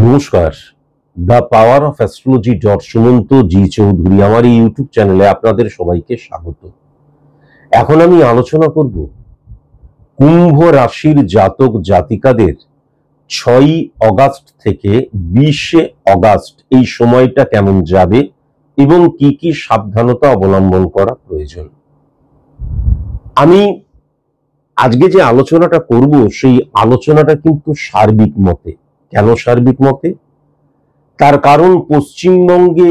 নমস্কার, the power of astrology Sumanta G Chowdhury আমার এই ইউটিউব চ্যানেলে আপনাদের সবাইকে স্বাগত। এখন আমি আলোচনা করব কুম্ভ রাশির জাতক জাতিকাদের 6 অগাস্ট থেকে 20 অগাস্ট এই সময়টা কেমন যাবে এবং কি কি সাবধানতা অবলম্বন করা প্রয়োজন। আমি আজকে যে আলোচনাটা করব সেই আলোচনাটা কিন্তু সার্বিক মতে। কেন সার্বিক মতে? তার কারণ পশ্চিমবঙ্গে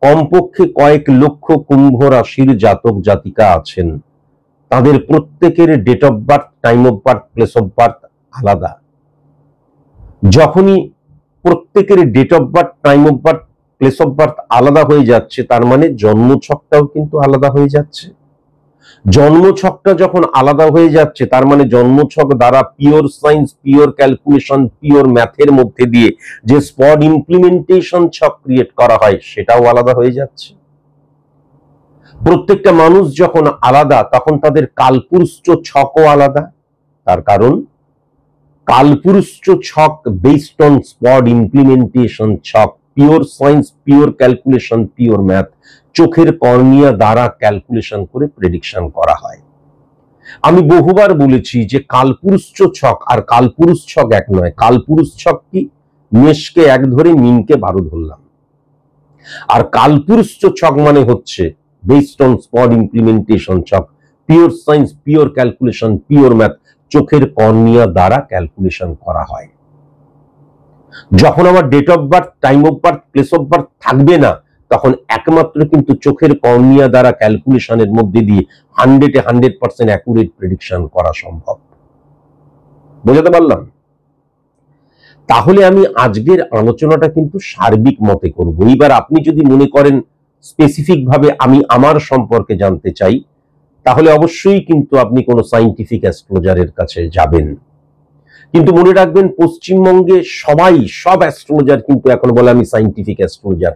কমপক্ষে কয়েক লক্ষ কুম্ভ রাশির জাতক জাতিকা আছেন, তাদের প্রত্যেকের date of birth, time of birth, place of birth আলাদা। যখনই প্রত্যেকের date of birth, time of birth, place of birth আলাদা হয়ে যাচ্ছে, তার মানে জন্মছকটাও কিন্তু আলাদা হয়ে যাচ্ছে। জন্মছকটা যখন আলাদা হয়ে যাচ্ছে, তার মানে জন্মছক দ্বারা pure science, pure calculation, pure ম্যাথের মধ্যে দিয়ে যে স্পট ইমপ্লিমেন্টেশন ছক ক্রিয়েট করা হয় সেটাও আলাদা হয়ে যাচ্ছে। প্রত্যেকটা মানুষ যখন আলাদা, তখন তাদের কালপুরুষ ছকও আলাদা। তার কারণ কালপুরুষ ছক বেসড অন স্পট ইমপ্লিমেন্টেশন ছক, pure science, pure calculation, pure math, চোখের কর্নিয়া দ্বারা ক্যালকুলেশন করে প্রেডিকশন করা হয়। আমি বহুবার বলেছি যে কালপুরুষ ছক আর কালপুরুষ ছক এক নয়। কালপুরুষ ছক কি? মেষকে 1 ধরে মিনকে 12 ধরলাম, আর কালপুরুষ ছক মানে হচ্ছে বেসড অন স্পট ইমপ্লিমেন্টেশন ছক, pure science, pure calculation, pure math, চোখের কর্নিয়া দ্বারা ক্যালকুলেশন করা হয়। যখন আমার date of birth, time of birth, place of birth থাকবে না, তখন একমাত্র কিন্তু চোখের কর্নিয়া দ্বারা ক্যালকুলেশনের মধ্যে দিয়ে 100% অ্যাকুরেট প্রেডিকশন করা সম্ভব। বোঝাতে পারলাম? তাহলে আমি আজকের আলোচনাটা কিন্তু সার্বিক মতে করব। এইবার আপনি যদি মনে করেন স্পেসিফিক ভাবে আমি আমার সম্পর্কে জানতে চাই, তাহলে অবশ্যই কিন্তু আপনি কোনো সায়েন্টিফিক অ্যাস্ট্রোলজারের কাছে যাবেন। কিন্তু মনে রাখবেন, পশ্চিমবঙ্গে সব অ্যাস্ট্রোলজার কিন্তু এখন বলে আমি সায়েন্টিফিক অ্যাস্ট্রোলজার।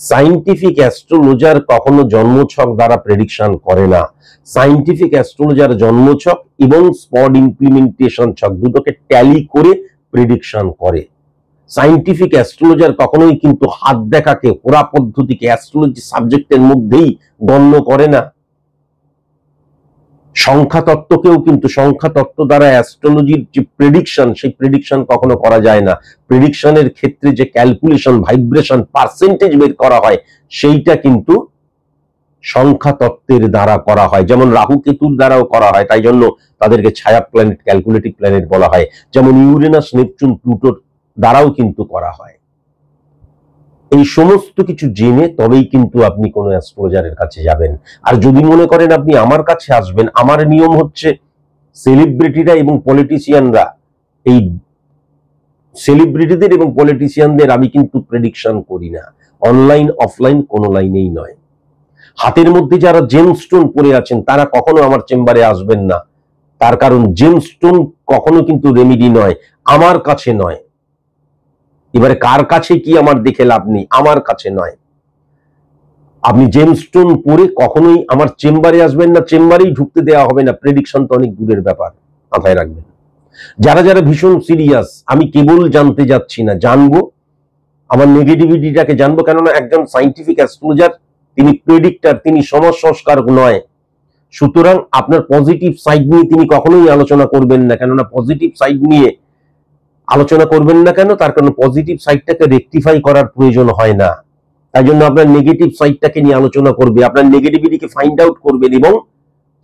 সায়েন্টিফিক অ্যাস্ট্রোলজার কখনো জন্মছক দ্বারা প্রেডিকশন করে না। সায়েন্টিফিক অ্যাস্ট্রোলজার জন্মছক এবং স্পট ইমপ্লিমেন্টেশন ছক দুটোকে ট্যালি করে প্রেডিকশন করে। সায়েন্টিফিক অ্যাস্ট্রোলজার কখনোই কিন্তু হাত দেখাকে, হোরা পদ্ধতিকে অ্যাস্ট্রোলজি সাবজেক্টের মধ্যেই গণ্য করে না। সংখ্যা তত্ত্বকেও কিন্তু সংখ্যা তত্ত্ব দ্বারা অ্যাস্ট্রোলজির যে প্রেডিকশন, সেই প্রেডিকশন কখনো করা যায় না। প্রেডিকশনের ক্ষেত্রে যে ক্যালকুলেশন, ভাইব্রেশন, পার্সেন্টেজ বের করা হয়, সেইটা কিন্তু সংখ্যা তত্ত্বের দ্বারা করা হয়। যেমন রাহু কেতুর দ্বারাও করা হয়, তাই জন্য তাদেরকে ছায়া প্ল্যানেট, ক্যালকুলেটিভ প্ল্যানেট বলা হয়। যেমন ইউরেনাস, নেপচুন, প্লুটোর দ্বারাও কিন্তু করা হয়। এই সমস্ত কিছু জেনে তবেই কিন্তু আপনি কোনো অ্যাস্ট্রোলজারের কাছে যাবেন। আর যদি মনে করেন আপনি আমার কাছে আসবেন, আমার নিয়ম হচ্ছে সেলিব্রিটিরা এবং পলিটিশিয়ানরা, এই সেলিব্রিটিদের এবং পলিটিশিয়ানদের আমি কিন্তু প্রেডিকশন করি না। অনলাইন অফলাইন কোনো লাইনেই নয়। হাতের মধ্যে যারা জেমস্টোন পরে আছেন তারা কখনো আমার চেম্বারে আসবেন না। তার কারণ জেমস্টোন কখনো কিন্তু রেমিডি নয়, আমার কাছে নয়। এবারে কার কাছে কি আমার দেখে লাভ নেই, আমার কাছে নয়। আপনি জেমস্টোন পরে কখনোই আমার চেম্বারে আসবেন না, চেম্বারেই ঢুকতে দেওয়া হবে না। প্রেডিকশন তো অনেক দূরের ব্যাপার, মাথায় রাখবেন। যারা যারা ভীষণ সিরিয়াস, আমি কেবল জানতে যাচ্ছি না, জানবো, আমার নেগেটিভিটিটাকে জানবো। কেননা একজন সায়েন্টিফিক অ্যাস্ট্রোলজার, তিনি প্রেডিক্টর, তিনি সমাজ সংস্কারক নয়। সুতরাং আপনার পজিটিভ সাইড নিয়ে তিনি কখনোই আলোচনা করবেন না। কেননা পজিটিভ সাইড নিয়ে আলোচনা করবেন না কেন? তার কারণ পজিটিভ সাইডটাকে রেকটিফাই করার প্রয়োজন হয় না। তাই জন্য আপনার নেগেটিভ সাইডটাকে নিয়ে আলোচনা করবে, আপনার নেগেটিভিটিকে ফাইন্ড আউট করবেন এবং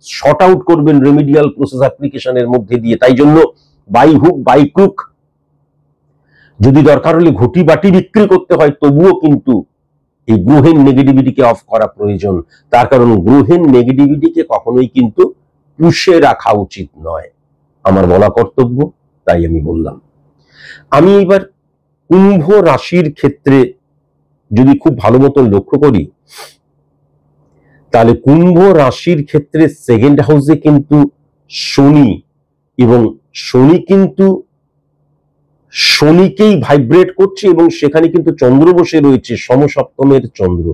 শর্ট আউট করবেন রেমিডিয়াল প্রসেস অ্যাপ্লিকেশনের মধ্যে দিয়ে। তাই জন্য বাই হুক বাই ক্রুক, যদি দরকার হলে ঘটি বাটি বিক্রি করতে হয়, তবুও কিন্তু এই গ্রহের নেগেটিভিটিকে অফ করা প্রয়োজন। তার কারণ গ্রহের নেগেটিভিটিকে কখনোই কিন্তু পুষে রাখা উচিত নয়, আমার বলা কর্তব্য, তাই আমি বললাম। আমি এবার কুম্ভ রাশির ক্ষেত্রে যদি খুব ভালো মতো লক্ষ্য করি, তাহলে কুম্ভ রাশির ক্ষেত্রে সেকেন্ড হাউসে কিন্তু শনি, এবং শনি কিন্তু শনিকেই ভাইব্রেট করছে এবং সেখানে কিন্তু চন্দ্র বসে রয়েছে, সমসপ্তমের চন্দ্র।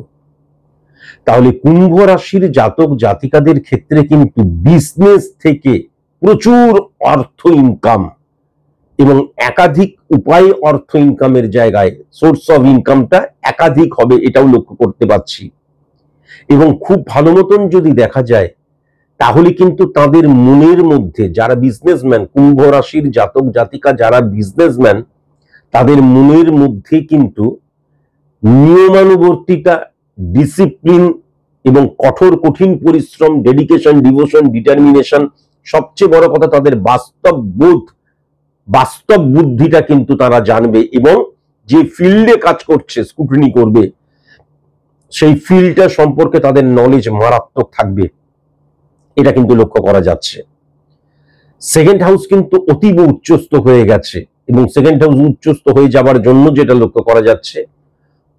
তাহলে কুম্ভ রাশির জাতক জাতিকাদের ক্ষেত্রে কিন্তু বিজনেস থেকে প্রচুর অর্থ ইনকাম, এবং একাধিক উপায়ে অর্থ ইনকামের জায়গায় সোর্স অফ ইনকামটা একাধিক হবে, এটাও লক্ষ্য করতে পারছি। এবং খুব ভালো মতন যদি দেখা যায় তাহলে কিন্তু তাদের মনের মধ্যে, যারা বিজনেসম্যান, কুম্ভ রাশির জাতক জাতিকা যারা বিজনেসম্যান, তাদের মনের মধ্যে কিন্তু নিয়মানুবর্তিতা, ডিসিপ্লিন এবং কঠিন পরিশ্রম, ডেডিকেশন, ডিভোশন, ডিটারমিনেশন, সবচেয়ে বড় কথা তাদের বাস্তব বুদ্ধিটা কিন্তু তারা জানবে এবং যে ফিল্ডে কাজ করছে, স্ক্রুটিনি করবে, সেই ফিল্ডটা সম্পর্কে তাদের নলেজ মারাত্মক থাকবে, এটা কিন্তু লক্ষ্য করা যাচ্ছে। সেকেন্ড হাউস কিন্তু অতীব উচ্চস্থ হয়ে গেছে এবং সেকেন্ড হাউস উচ্চস্থ হয়ে যাবার জন্য যেটা লক্ষ্য করা যাচ্ছে,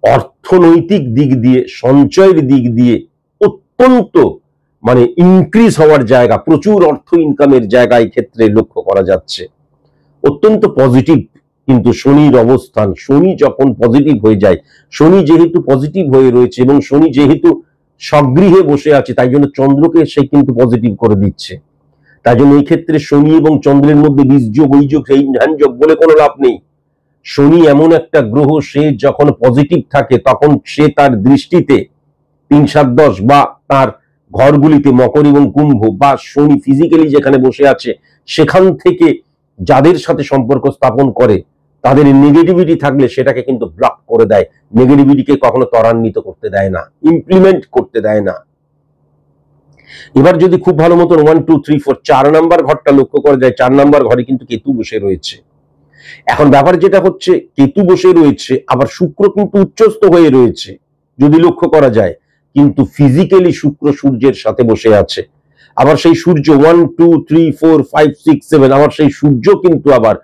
অর্থনৈতিক দিক দিয়ে, সঞ্চয়ের দিক দিয়ে অত্যন্ত ইনক্রিজ হওয়ার জায়গা, প্রচুর অর্থ ইনকামের জায়গা এই ক্ষেত্রে লক্ষ্য করা যাচ্ছে। অত্যন্ত পজিটিভ কিন্তু শনির অবস্থান। শনি যখন পজিটিভ হয়ে যায়, শনি যেহেতু পজিটিভ হয়ে রয়েছে এবং শনি যেহেতু স্বগৃহে বসে আছে, তাই জন্য চন্দ্রকে সে কিন্তু পজিটিভ করে দিচ্ছে। তাই জন্য এই ক্ষেত্রে শনি এবং চন্দ্রের মধ্যে বীজযোগ, ওইযোগ, এই ধ্যানযোগ বলে কোনো লাভ নেই। শনি এমন একটা গ্রহ, সে যখন পজিটিভ থাকে তখন সে তার দৃষ্টিতে 3, 7, 10 বা তার ঘরগুলিতে মকর এবং কুম্ভ বা শনি ফিজিক্যালি যেখানে বসে আছে সেখান থেকে যাদের সাথে সম্পর্ক স্থাপন করে তাদের নেগেটিভিটি থাকলে সেটাকে কিন্তু ব্লক করে দেয়, নেগেটিভিটিকে কখনো ত্বরান্বিত করতে দেয় না, ইমপ্লিমেন্ট করতে দেয় না। এবার যদি খুব ভালো মতন 1, 2, 3, 4 4 নাম্বার ঘরটা লক্ষ্য করা যায়, 4 নাম্বার ঘরে কিন্তু কেতু বসে রয়েছে। এখন ব্যাপার যেটা হচ্ছে, কেতু বসে রয়েছে, আবার শুক্র কিন্তু উচ্চস্থ হয়ে রয়েছে যদি লক্ষ্য করা যায়, কিন্তু ফিজিক্যালি শুক্র সূর্যের সাথে বসে আছে। আবার সেই সূর্য 1, 2, 3, 4, 5, 6, 7 আবার সেই সূর্য কিন্তু আবার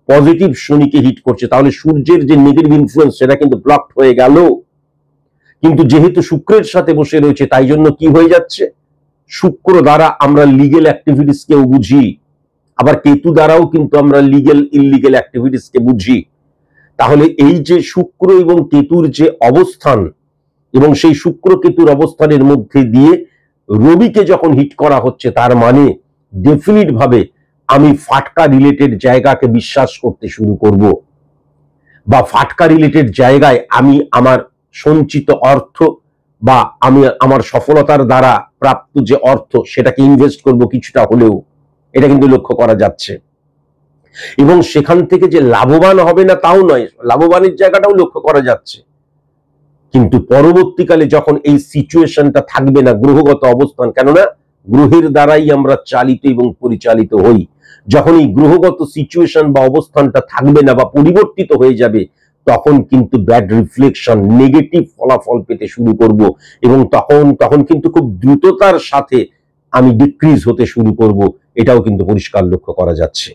পজিটিভ শনিকে হিট করছে, তাহলে সূর্যের যে নেগেটিভ ইনফ্লুয়েন্স সেটা কিন্তু ব্লকড হয়ে গেল। কিন্তু যেহেতু শুক্রের সাথে বসে রয়েছে তাই জন্য কি হয়ে যাচ্ছে, শুক্র দ্বারা আমরা লিগেল অ্যাক্টিভিটিস কেও বুঝি, আবার কেতু দ্বারাও কিন্তু আমরা লিগেল ইললিগেল অ্যাক্টিভিটিস কে বুঝি। তাহলে এই যে শুক্র এবং কেতুর যে অবস্থান এবং সেই শুক্র কেতুর অবস্থানের মধ্যে দিয়ে রবিকে যখন হিট করা হচ্ছে, তার মানে ডেফিনিট ভাবে আমি ফাটকা রিলেটেড জায়গাকে বিশ্বাস করতে শুরু করব, বা ফাটকা রিলেটেড জায়গায় আমি আমার সঞ্চিত অর্থ বা আমি আমার সফলতার দ্বারা প্রাপ্ত যে অর্থ সেটাকে ইনভেস্ট করব কিছুটা হলেও, এটা কিন্তু লক্ষ্য করা যাচ্ছে। এবং সেখান থেকে যে লাভবান হবে না তাও নয়, লাভবানের জায়গাটাও লক্ষ্য করা যাচ্ছে। কিন্তু পরবর্তীকালে যখন এই সিচুয়েশনটা থাকবে না, গ্রহগত অবস্থান, কেননা গ্রহের দ্বারাই আমরা চালিত এবং পরিচালিত হই, যখন এই গ্রহগত সিচুয়েশন বা অবস্থানটা থাকবে না বা পরিবর্তিত হয়ে যাবে, তখন কিন্তু ব্যাড রিফ্লেকশন, নেগেটিভ ফলাফল পেতে শুরু করব এবং তখন কিন্তু খুব দ্রুততার সাথে আমি ডিক্রিজ হতে শুরু করব, এটাও কিন্তু পরিষ্কার লক্ষ্য করা যাচ্ছে।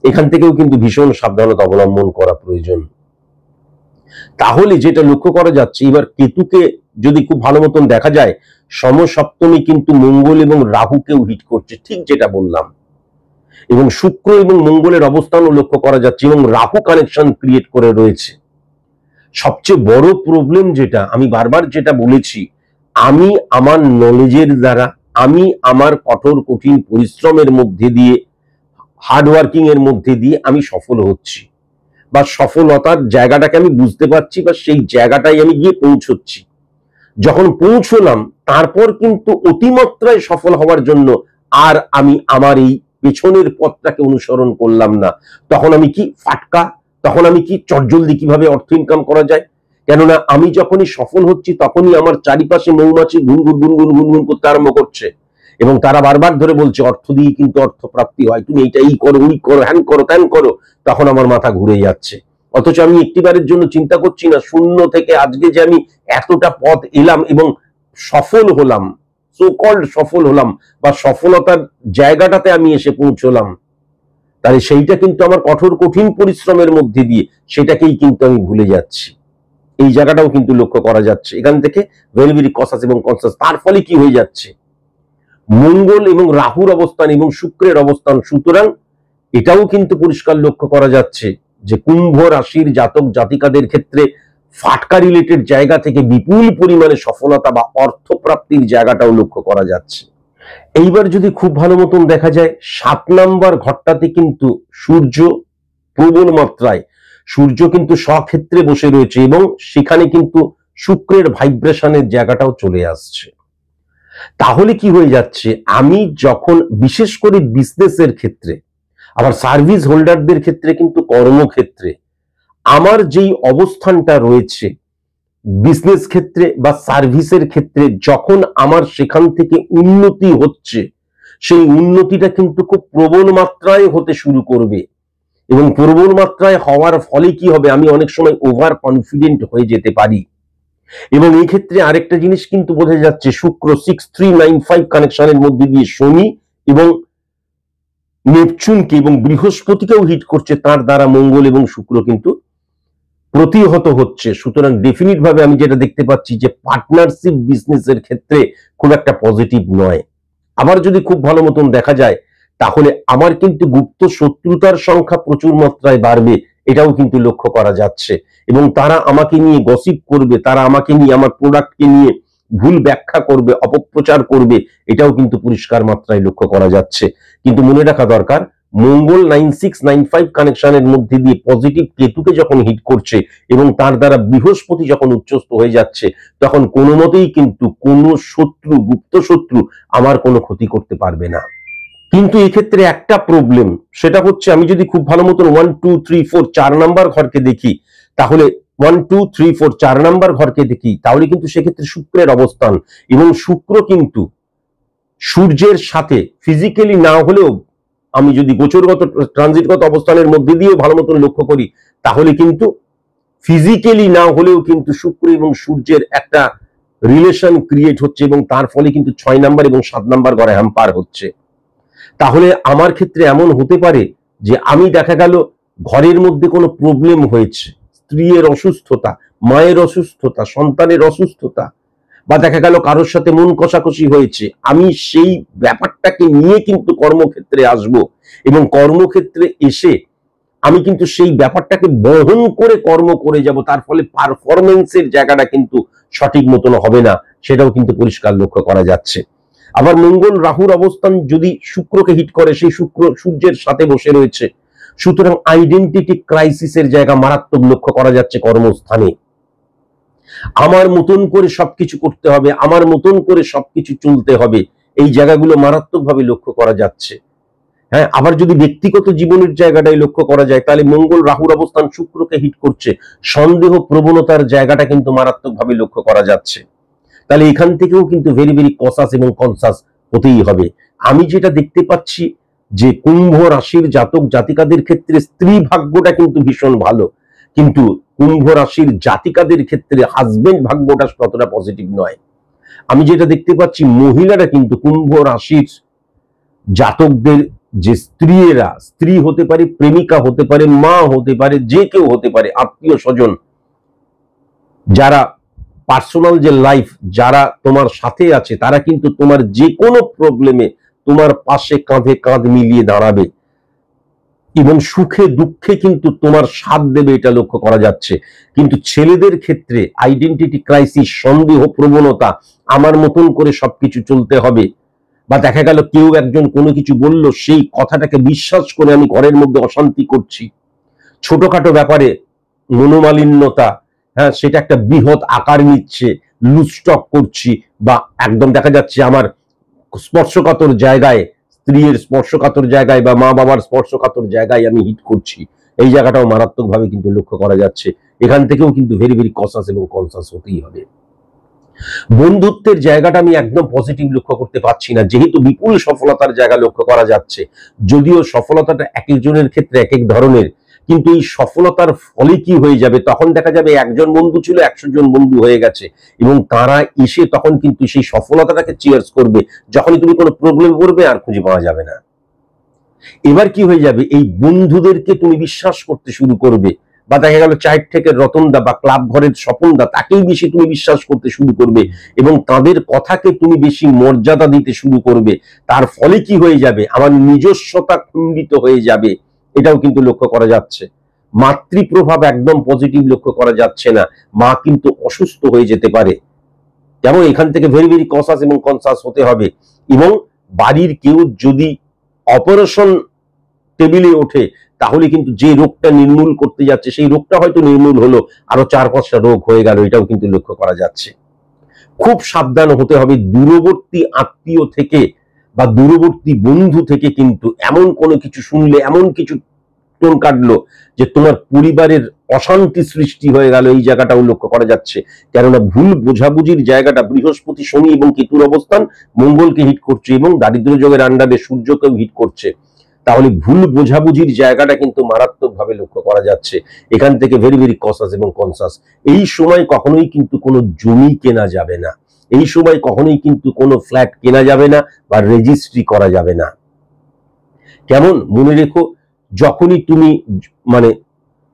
এখান থেকেও কিন্তু ভীষণ সাবধানতা অবলম্বন করা প্রয়োজন। তাহলে যেটা লক্ষ্য করা যাচ্ছে, এবার কেতুকে যদি খুব ভালো মতন দেখা যায়, সমসপ্তমী কিন্তু মঙ্গল এবং রাহুকেও হিট করছে, ঠিক যেটা বললাম, এবং শুক্র এবং মঙ্গলের অবস্থানও লক্ষ্য করা যাচ্ছে এবং রাহু কানেকশন ক্রিয়েট করে রয়েছে। সবচেয়ে বড় প্রবলেম যেটা আমি বারবার যেটা বলেছি, আমি আমার নলেজের দ্বারা, আমি আমার কঠিন পরিশ্রমের মধ্যে দিয়ে, হার্ডওয়ার্কিং এর মধ্যে দিয়ে আমি সফল হচ্ছি বা সফলতার জায়গাটাকে আমি বুঝতে পারছি বা সেই জায়গাটাই আমি গিয়ে পৌঁছচ্ছি। যখন পৌঁছলাম তারপর কিন্তু অতিমাত্রায় সফল হওয়ার জন্য আর আমি আমার এই পেছনের পথটাকে অনুসরণ করলাম না, তখন আমি কি ফাটকা, তখন আমি কি চটজলদি কিভাবে অর্থ ইনকাম করা যায়। কেননা আমি যখনই সফল হচ্ছি তখনই আমার চারিপাশে মৌমাছি গুনগুন গুনগুন গুনগুন করতে আরম্ভ করছে এবং তারা বারবার ধরে বলছে অর্থ দিয়ে কিন্তু অর্থ প্রাপ্তি হয়, তুমি এইটা এই করো, ওই করো, হ্যান করো, ত্যান করো। তখন আমার মাথা ঘুরে যাচ্ছে, অথচ আমি একটিবারের জন্য চিন্তা করছি না শূন্য থেকে আজকে যে আমি এতটা পথ এলাম এবং সফল হলাম, সো কল্ড সফল হলাম বা সফলতার জায়গাটাতে আমি এসে পৌঁছলাম, তাহলে সেইটা কিন্তু আমার কঠিন পরিশ্রমের মধ্যে দিয়ে সেটাকেই কিন্তু আমি ভুলে যাচ্ছি। এই জায়গাটাও কিন্তু লক্ষ্য করা যাচ্ছে। এখান থেকে ভেরি ভেরি কনসাস এবং কনসাস। তার ফলে কি হয়ে যাচ্ছে, মঙ্গল এবং রাহুর অবস্থান এবং শুক্রের অবস্থান, সুতরাং এটাও কিন্তু পরিষ্কার লক্ষ্য করা যাচ্ছে যে কুম্ভ রাশির জাতক জাতিকাদের ক্ষেত্রে ফাটকা রিলেটেড জায়গা থেকে বিপুল পরিমাণে সফলতা বা অর্থপ্রাপ্তির জায়গাটাও লক্ষ্য করা যাচ্ছে। এইবার যদি খুব ভালো মতন দেখা যায়, 7 নাম্বার ঘরটাতে কিন্তু সূর্য প্রবল মাত্রায়। সূর্য কিন্তু স্বক্ষেত্রে বসে রয়েছে এবং সেখানে কিন্তু শুক্রের ভাইব্রেশনের জায়গাটাও চলে আসছে। তাহলে কি হয়ে যাচ্ছে, আমি যখন বিশেষ করে বিজনেসের ক্ষেত্রে, আবার সার্ভিস হোল্ডারদের ক্ষেত্রে কিন্তু কর্মক্ষেত্রে আমার যেই অবস্থানটা রয়েছে বিজনেস ক্ষেত্রে বা সার্ভিসের ক্ষেত্রে, যখন আমার সেখান থেকে উন্নতি হচ্ছে, সেই উন্নতিটা কিন্তু খুব প্রবল মাত্রায় হতে শুরু করবে। এবং প্রবল মাত্রায় হওয়ার ফলে কি হবে, আমি অনেক সময় ওভার কনফিডেন্ট হয়ে যেতে পারি। এবং এই ক্ষেত্রে আরেকটা জিনিস কিন্তু বোঝা যাচ্ছে, শুক্র 6395 কানেকশনের মধ্যে দিয়ে শনি এবং নেপচুনকে এবং বৃহস্পতিকেও হিট করছে, তার দ্বারা মঙ্গল এবং শুক্র কিন্তু প্রতিহত হচ্ছে। সুতরাং ডেফিনিট ভাবে আমি যেটা দেখতে পাচ্ছি যে পার্টনারশিপ বিজনেসের ক্ষেত্রে খুব একটা পজিটিভ নয়। আবার যদি খুব ভালো মতন দেখা যায় তাহলে আমার কিন্তু গুপ্ত শত্রুতার সংখ্যা প্রচুর মাত্রায় বাড়বে, এটাও কিন্তু লক্ষ্য করা যাচ্ছে। এবং তারা আমাকে নিয়ে গসিপ করবে, তারা আমাকে নিয়ে, আমার প্রোডাক্টকে নিয়ে ভুল ব্যাখ্যা করবে, অপপ্রচার করবে, এটাও কিন্তু পরিষ্কার মাত্রায় লক্ষ্য করা যাচ্ছে। কিন্তু মনে রাখা দরকার, মঙ্গল 9695 কানেকশনের মধ্যে দিয়ে পজিটিভ কেতুকে যখন হিট করছে এবং তার দ্বারা বৃহস্পতি যখন উচ্চস্থ হয়ে যাচ্ছে, তখন কোনো মতেই কিন্তু কোনো শত্রু, গুপ্ত শত্রু আমার কোনো ক্ষতি করতে পারবে না। কিন্তু এক্ষেত্রে একটা প্রবলেম, সেটা হচ্ছে আমি যদি খুব ভালো মতন 1 2 3 4 4 নাম্বার ঘরকে দেখি, তাহলে 1 2 3 4 4 নাম্বার ঘরকে দেখি, তাহলে কিন্তু সেক্ষেত্রে শুক্রের অবস্থান, এবং শুক্র কিন্তু সূর্যের সাথে ফিজিক্যালি না হলেও আমি যদি গোচরগত ট্রানজিটগত অবস্থানের মধ্যে দিয়ে ভালো মতন লক্ষ্য করি, তাহলে কিন্তু ফিজিক্যালি না হলেও কিন্তু শুক্র এবং সূর্যের একটা রিলেশন ক্রিয়েট হচ্ছে, এবং তার ফলে কিন্তু 6 নাম্বার এবং 7 নাম্বার ঘরে হ্যাম্পার হচ্ছে। তাহলে আমার ক্ষেত্রে এমন হতে পারে যে আমি দেখা গেল ঘরের মধ্যে কোনো প্রবলেম হয়েছে, স্ত্রীর অসুস্থতা, মায়ের অসুস্থতা, সন্তানের অসুস্থতা, বা দেখা গেল কারোর সাথে মন কষাকষি হয়েছে, আমি সেই ব্যাপারটাকে নিয়ে কিন্তু কর্মক্ষেত্রে আসব, এবং কর্মক্ষেত্রে এসে আমি কিন্তু সেই ব্যাপারটাকে বহন করে কর্ম করে যাব, তার ফলে পারফরমেন্সের জায়গাটা কিন্তু সঠিক মতন হবে না, সেটাও কিন্তু পরিষ্কার লক্ষ্য করা যাচ্ছে। আবার মঙ্গল রাহুর অবস্থান যদি শুক্রকে হিট করে, সেই শুক্র সূর্যের সাথে বসে রয়েছে, সুতরাং আইডেন্টিটি ক্রাইসিসের জায়গা মারাত্মক লক্ষ্য করা যাচ্ছে কর্মস্থানে। আমার মতন করে সবকিছু করতে হবে, আমার মতন করে সবকিছু চলতে হবে, এই জায়গাগুলো মারাত্মকভাবে লক্ষ্য করা যাচ্ছে। হ্যাঁ, আবার যদি ব্যক্তিগত জীবনের জায়গাটাই লক্ষ্য করা যায়, তাহলে মঙ্গল রাহুর অবস্থান শুক্রকে হিট করছে, সন্দেহ প্রবণতার জায়গাটা কিন্তু মারাত্মকভাবে লক্ষ্য করা যাচ্ছে। তাহলে এখান থেকেও কিন্তু ভেরি ভেরি কসাস এবং কনসাস হতেই হবে। আমি যেটা দেখতে পাচ্ছি যে কুম্ভ রাশির জাতক জাতিকাদের ক্ষেত্রে স্ত্রী ভাগ্যটা কিন্তু ভীষণ ভালো, কিন্তু কুম্ভ রাশির জাতিকাদের ক্ষেত্রে হাজবেন্ড ভাগ্যটা ততটা পজিটিভ নয়। আমি যেটা দেখতে পাচ্ছি, মহিলারা কিন্তু কুম্ভ রাশির জাতকদের যে স্ত্রীরা, স্ত্রী হতে পারে, প্রেমিকা হতে পারে, মা হতে পারে, যে কেউ হতে পারে, আত্মীয় স্বজন, যারা পার্সোনাল যে লাইফ, যারা তোমার সাথে আছে, তারা কিন্তু তোমার যে কোনো প্রবলেমে তোমার পাশে কাঁধে কাঁধ মিলিয়ে দাঁড়াবে এবং সুখে দুঃখে কিন্তু তোমার সাথ দেবে, এটা লক্ষ্য করা যাচ্ছে। কিন্তু ছেলেদের ক্ষেত্রে আইডেন্টিটি ক্রাইসিস, সন্দেহ প্রবণতা, আমার মতন করে সবকিছু চলতে হবে, বা দেখা গেল কেউ একজন কোনো কিছু বলল, সেই কথাটাকে বিশ্বাস করে আমি ঘরের মধ্যে অশান্তি করছি, ছোটখাটো ব্যাপারে মনোমালিন্যতা, হ্যাঁ, সেটা একটা বৃহৎ আকার নিচ্ছে, লুজটক করছি, বা একদম দেখা যাচ্ছে আমার স্পর্শকাতর জায়গায়, স্ত্রীর স্পর্শকাতর জায়গায় বা মা বাবার স্পর্শকাতর জায়গায় আমি হিট করছি, এই জায়গাটাও মারাত্মকভাবে কিন্তু লক্ষ্য করা যাচ্ছে। এখান থেকেও কিন্তু ভেরি ভেরি কসাস এবং কনসাস হতেই হবে। বন্ধুত্বের জায়গাটা আমি একদম পজিটিভ লক্ষ্য করতে পারছি না, যেহেতু বিপুল সফলতার জায়গা লক্ষ্য করা যাচ্ছে, যদিও সফলতাটা এক একজনের ক্ষেত্রে এক এক ধরনের, কিন্তু এই সফলতার ফলে কি হয়ে যাবে, তখন দেখা যাবে একজন বন্ধু ছিল 100 জন বন্ধু হয়ে গেছে, এবং তারা এসে তখন কিন্তু সেই সফলতাটাকে চিয়ার্স করবে, যখনই তুমি কোনো প্রবলেম করবে আর খুঁজে পাওয়া যাবে না। এবার কি হয়ে যাবে, এই বন্ধুদেরকে তুমি বিশ্বাস করতে শুরু করবে, বা দেখা গেল চায়ের থেকে রতনদা বা ক্লাব ঘরের স্বপনদা, তাকেই বেশি তুমি বিশ্বাস করতে শুরু করবে, এবং তাদের কথাকে তুমি বেশি মর্যাদা দিতে শুরু করবে। তার ফলে কি হয়ে যাবে, আমার নিজস্বতা খণ্ডিত হয়ে যাবে, এটাও কিন্তু লক্ষ্য করা যাচ্ছে। মাতৃপ্রভাব একদম পজিটিভ লক্ষ্য করা যাচ্ছে না, মা কিন্তু অসুস্থ হয়ে যেতে পারে। যেমন এখান থেকে ভেরি ভেরি কনসাস এবং কনসাস হতে হবে। এবং বাড়ির কেউ যদি অপারেশন টেবিলে ওঠে, তাহলে কিন্তু যে রোগটা নির্মূল করতে যাচ্ছে সেই রোগটা হয়তো নির্মূল হলো, আরো 4-5টা রোগ হয়ে গেল, এটাও কিন্তু লক্ষ্য করা যাচ্ছে। খুব সাবধান হতে হবে দূরবর্তী আত্মীয় থেকে বা দূরবর্তী বন্ধু থেকে কিন্তু এমন কোনো কিছু শুনলে, এমন কিছু টোন কাটলো যে তোমার পরিবারের অশান্তি সৃষ্টি হয়ে গেল, এই জায়গাটাও লক্ষ্য করা যাচ্ছে। কেননা ভুল বোঝাবুঝির জায়গাটা বৃহস্পতি, শনি এবং কেতুর অবস্থান মঙ্গলকে হিট করছে এবং দারিদ্র যোগের আন্ডারে সূর্যকেও হিট করছে। তাহলে ভুল বোঝাবুঝির জায়গাটা কিন্তু মারাত্মকভাবে লক্ষ্য করা যাচ্ছে। এখান থেকে ভেরি ভেরি কসাস এবং কনসাস। এই সময় কখনোই কিন্তু কোনো জমি কেনা যাবে না, এই সময় কখনোই কিন্তু কোনো ফ্ল্যাট কেনা যাবে না বা রেজিস্ট্রি করা যাবে না। কেমন মনে রেখো, যখনই তুমি মানে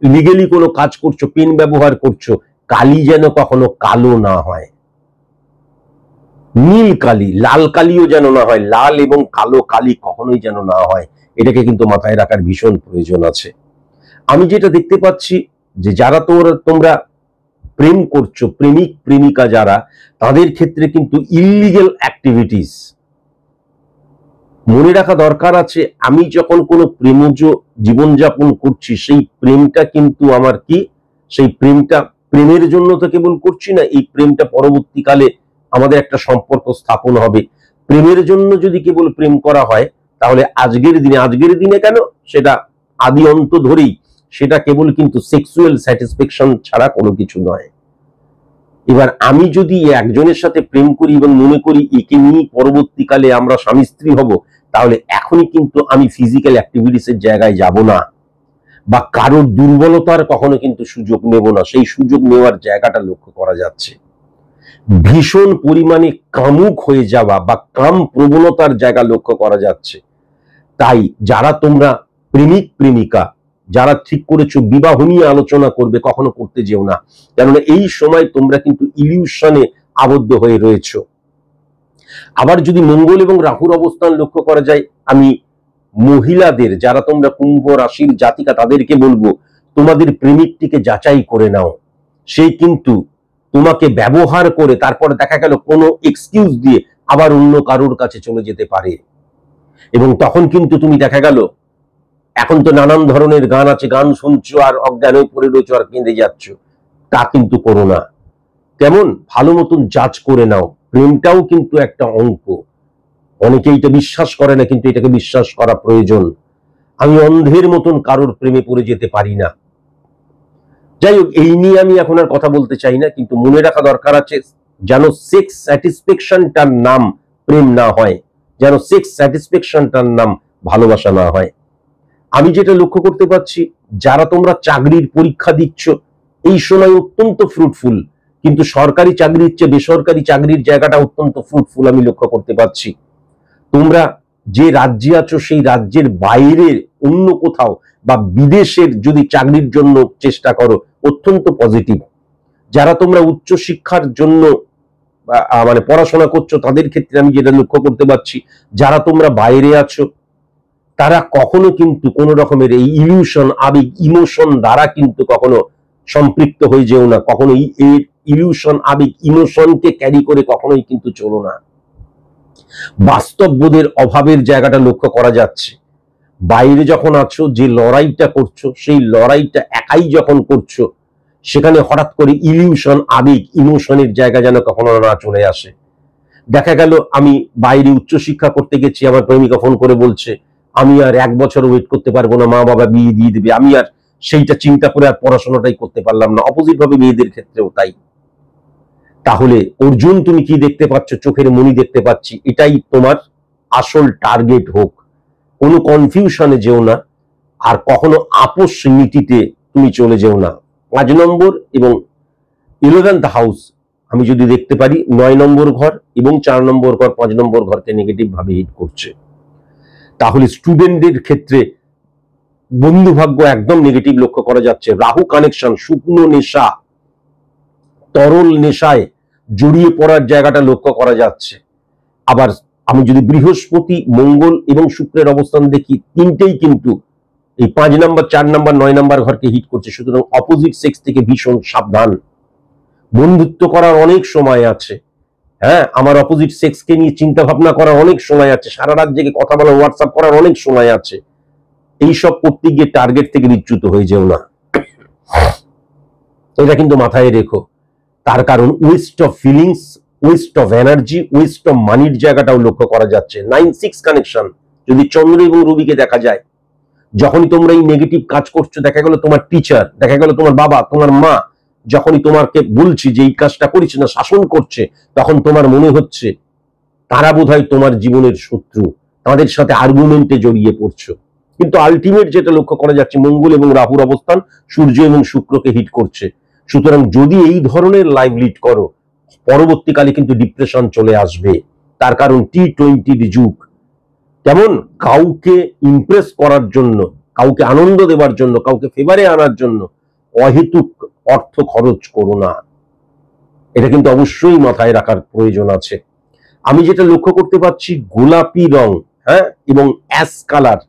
লিগেলি কোনো কাজ করছো, পেন ব্যবহার করছো, কালি যেন কখনো কালো না হয়, নীল কালি, লাল কালিও যেন না হয়, লাল এবং কালো কালি কখনোই যেন না হয়, এটাকে কিন্তু মাথায় রাখার ভীষণ প্রয়োজন আছে। আমি যেটা দেখতে পাচ্ছি যে যারা তোমরা প্রেম করছো, প্রেমিক প্রেমিকা যারা, তাদের ক্ষেত্রে কিন্তু ইলিগাল অ্যাক্টিভিটিস মনে রাখা দরকার আছে। আমি যখন কোনো প্রেমজ জীবনযাপন করছি, সেই প্রেমটা কিন্তু আমার কি, সেই প্রেমটা প্রেমের জন্য তো কেবল করছি না, এই প্রেমটা পরবর্তীকালে আমাদের একটা সম্পর্ক স্থাপন হবে। প্রেমের জন্য যদি কেবল প্রেম করা হয়, তাহলে আজকের দিনে কেন, সেটা আদি অন্ত ধরেই সেটা কেবল কিন্তু সেক্সুয়াল স্যাটিসফ্যাকশন ছাড়া কোনো কিছু নয়। এবার আমি যদি একজনের সাথে প্রেম করি এবং মনে করি একে নিয়ে পরবর্তীকালে আমরা স্বামী স্ত্রী হব, তাহলে এখনই কিন্তু আমি ফিজিক্যাল অ্যাক্টিভিটিসের জায়গায় যাব না বা কারোর দুর্বলতার কখনো কিন্তু সুযোগ নেব না। সেই সুযোগ নেওয়ার জায়গাটা লক্ষ্য করা যাচ্ছে। ভীষণ পরিমাণে কামুক হয়ে যাওয়া বা কাম প্রবণতার জায়গা লক্ষ্য করা যাচ্ছে। তাই যারা তোমরা প্রেমিক প্রেমিকা, যারা ঠিক করেছো বিবাহ নিয়ে আলোচনা করবে, কখনো করতে যেও না, কেননা এই সময় তোমরা কিন্তু ইলিউশনে আবদ্ধ হয়ে রয়েছো। আবার যদি মঙ্গল এবং রাহুর অবস্থান লক্ষ্য করা যায়, আমি মহিলাদের, যারা তোমরা কুম্ভ রাশির জাতিকা, তাদেরকে বলবো তোমাদের প্রেমিকটিকে যাচাই করে নাও। সেই কিন্তু তোমাকে ব্যবহার করে তারপর দেখা গেল কোনো এক্সকিউজ দিয়ে আবার অন্য কারোর কাছে চলে যেতে পারে, এবং তখন কিন্তু তুমি দেখা গেল, এখন তো নানান ধরনের গান আছে, গান শুনছো আর অজ্ঞান হয়ে পড়ে রয়েছো আর কেঁদে যাচ্ছ, তা কিন্তু করো না। কেমন ভালো মতন জাজ করে নাও। প্রেমটাও কিন্তু একটা অঙ্ক, অনেকে এটা বিশ্বাস করে না, কিন্তু এটাকে বিশ্বাস করা প্রয়োজন। আমি অন্ধের মতন কারোর প্রেমে পড়ে যেতে পারি না। যাই হোক, এই নিয়ে আমি এখন আর কথা বলতে চাই না, কিন্তু মনে রাখা দরকার আছে যেন সেক্স স্যাটিসফ্যাকশনটার নাম প্রেম না হয়, যেন সেক্স স্যাটিসফ্যাকশনটার নাম ভালোবাসা না হয়। আমি যেটা লক্ষ্য করতে পারছি, যারা তোমরা চাকরির পরীক্ষা দিচ্ছ, এই সময় অত্যন্ত ফ্রুটফুল, কিন্তু সরকারি চাকরির চেয়ে বেসরকারি চাকরির জায়গাটা অত্যন্ত ফ্রুটফুল আমি লক্ষ্য করতে পারছি। তোমরা যে রাজ্যে আছো সেই রাজ্যের বাইরের অন্য কোথাও বা বিদেশের যদি চাকরির জন্য চেষ্টা করো, অত্যন্ত পজিটিভ। যারা তোমরা উচ্চ শিক্ষার জন্য মানে পড়াশোনা করছো, তাদের ক্ষেত্রে আমি যেটা লক্ষ্য করতে পারছি, যারা তোমরা বাইরে আছো, তারা কখনো কিন্তু কোন রকমের এই ইলিউশন, আবেগ, ইমোশন দ্বারা কিন্তু কখনো সম্পৃক্ত হয়ে যেও না। কখনো এই ইলিউশন, আবেগ, ইমোশনকে ক্যারি করে কখনোই কিন্তু চলো না। বাস্তববোধের অভাবের জায়গাটা লক্ষ্য করা যাচ্ছে। বাইরে যখন আছো, যে লড়াইটা করছো, সেই লড়াইটা একাই যখন করছো, সেখানে হঠাৎ করে ইলিউশন, আবেগ, ইমোশনের জায়গা যেন কখনো না চলে আসে। দেখা গেল আমি বাইরে উচ্চশিক্ষা করতে গেছি, আমার প্রেমিকা ফোন করে বলছে আমি আর 1 বছর ওয়েট করতে পারবো না, মা বাবা বিয়ে দিয়ে দিবে, আমি আর সেইটা চিন্তা করে আর পড়াশোনাটাই করতে পারলাম না। অপোজিট ভাবে মেয়েদের ক্ষেত্রেও তাই। তাহলে অর্জুন তুমি কি দেখতে পাচ্ছ? চোখের মনি দেখতে পাচ্ছি। এটাই তোমার আসল টার্গেট হোক। কোনো কনফিউশনে যেও না, আর কখনো আপোষ নীতিতে তুমি চলে যেও না। 5 নম্বর এবং 11th হাউস আমি যদি দেখতে পারি, 9 নম্বর ঘর এবং 4 নম্বর ঘর, 5 নম্বর ঘরকে নেগেটিভ ভাবে হিট করছে। তাহলে স্টুডেন্টদের ক্ষেত্রে বন্ধু ভাগ্য একদম নেগেটিভ লক্ষ্য করা যাচ্ছে। রাহু কানেকশন, শুকনো নেশা, তরল নেশায় জড়িয়ে পড়ার জায়গাটা লক্ষ্য করা যাচ্ছে। আবার আমি যদি বৃহস্পতি, মঙ্গল এবং শুক্রের অবস্থান দেখি, তিনটেই কিন্তু এই 5 নম্বর, 4 নম্বর, 9 নম্বর ঘরকে হিট করছে। সুতরাং অপোজিট সেক্স থেকে ভীষণ সাবধান। বন্ধুত্ব করার অনেক সময় আছে, হ্যাঁ, আমার অপোজিট সেক্সকে নিয়ে চিন্তা ভাবনা করার অনেক সময় আছে, সারা রাত জেগে কথা বলা, হোয়াটসঅ্যাপ করার অনেক সময় আছে। এইসব করতে গিয়ে টার্গেট থেকে বিচ্যুত হয়ে যেও না, এটা কিন্তু মাথায় রেখো। তার কারণ West of feelings, West of energy, West of মানির জায়গাটাও লক্ষ্য করা যাচ্ছে। 9-6 কানেকশন যদি চন্দ্র এবং রবিকে দেখা যায়, যখনই তোমরা এই নেগেটিভ কাজ করছো, দেখা গেল তোমার টিচার, দেখা গেল তোমার বাবা, তোমার মা যখনই তোমাকে বলছি যে এই কাজটা করিস না, শাসন করছে, তখন তোমার মনে হচ্ছে তারা বোধহয় তোমার জীবনের শত্রু, তাদের সাথে আর্গুমেন্টে জড়িয়ে পড়ছো। কিন্তু আলটিমেট যেটা লক্ষ্য করা যাচ্ছে, মঙ্গল এবং রাহুর অবস্থান সূর্য এবং শুক্রকে হিট করছে। সুতরাং যদি এই ধরনের লাইফ লিড করো, পরবর্তীকালে কিন্তু ডিপ্রেশন চলে আসবে। তার কারণ T20 যুগ। কেমন কাউকে ইমপ্রেস করার জন্য, কাউকে আনন্দ দেওয়ার জন্য, কাউকে ফেভারে আনার জন্য অহেতুক অর্থ খরচ করো না, এটা কিন্তু অবশ্যই মাথায় রাখার প্রয়োজন আছে। আমি যেটা লক্ষ্য করতে পারছি, গোলাপি রং, হ্যাঁ, এবং অ্যাশ কালার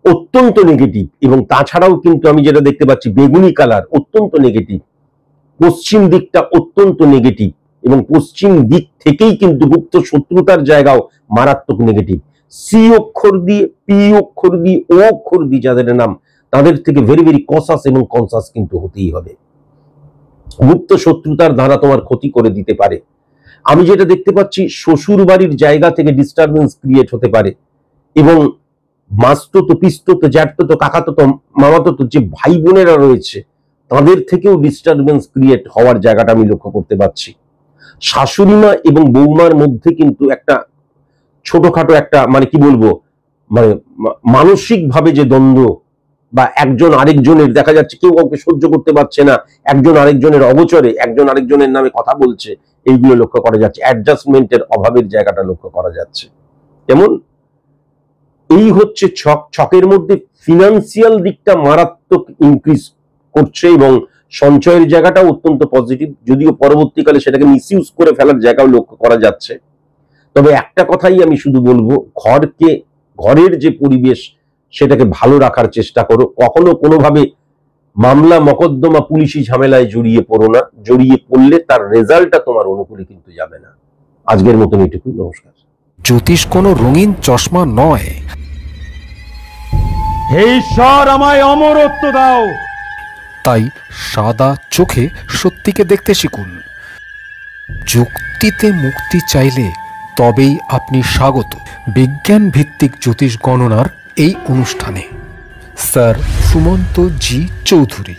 অত্যন্ত নেগেটিভ, এবং তাছাড়াও কিন্তু আমি যেটা দেখতে পাচ্ছি বেগুনি কালার অত্যন্ত নেগেটিভ, পশ্চিম দিকটা অত্যন্ত নেগেটিভ, এবং পশ্চিম দিক থেকেই কিন্তু গুপ্ত শত্রুতার জায়গাও মারাত্মক নেগেটিভ। সি অক্ষর দিয়ে, পি অক্ষর দিয়ে, ও অক্ষর দিয়ে যাদের নাম, তাদের থেকে ভেরি ভেরি কসাস এবং কনসাস কিন্তু হতেই হবে। গুপ্ত শত্রুতার দ্বারা তোমার ক্ষতি করে দিতে পারে। আমি যেটা দেখতে পাচ্ছি, শ্বশুর বাড়ির জায়গা থেকে ডিস্টারবেন্স ক্রিয়েট হতে পারে, এবং মাসতো, পিস্ততো, জ্যাঠতো, কাকাতো, মামাতো যে ভাই বোনেরা রয়েছে, তাদের থেকেও ডিস্টারবেন্স ক্রিয়েট হওয়ার জায়গাটা আমি লক্ষ্য করতে পারছি। শাশুড়িমা এবং বৌমার মধ্যে কিন্তু একটা ছোটখাটো একটা মানে কি বলবো, মানে মানসিক ভাবে যে দ্বন্দ্ব, বা একজন আরেকজনের দেখা যাচ্ছে কেউ কাউকে সহ্য করতে পারছে না, একজন আরেকজনের অগোচরে একজন আরেকজনের নামে কথা বলছে, এইগুলো লক্ষ্য করা যাচ্ছে। অ্যাডজাস্টমেন্টের অভাবের জায়গাটা লক্ষ্য করা যাচ্ছে। কেমন এই হচ্ছে ছক। ছকের মধ্যে ফিনান্সিয়াল দিকটা মারাত্মক ইনক্রিজ করছে, এবং সঞ্চয়ের জায়গাটা অত্যন্ত পজিটিভ, যদিও পরবর্তীকালে সেটাকে মিসইউজ করে ফেলার জায়গাও লক্ষ্য করা যাচ্ছে। তবে একটা কথাই আমি শুধু বলবো, ঘরের যে পরিবেশ সেটাকে ভালো রাখার চেষ্টা করো। কখনো কোনোভাবে মামলা মকদ্দমা পুলিশি ঝামেলায় জড়িয়ে পড়ো না, জড়িয়ে পড়লে তার রেজাল্টটা তোমার অনুকূলে কিন্তু যাবে না। আজকের মতন এটুকুই, নমস্কার। জ্যোতিষ কোনো রঙিন চশমা নয়। হে ঈশ্বর, আমায় অমরত্ব দাও। তাই সাদা চোখে সত্যিকে দেখতে শিখুন। যুক্তিতে মুক্তি চাইলে তবেই আপনি স্বাগত বিজ্ঞান ভিত্তিক জ্যোতিষ গণনার এই অনুষ্ঠানে। Sir Sumanta G Chowdhury.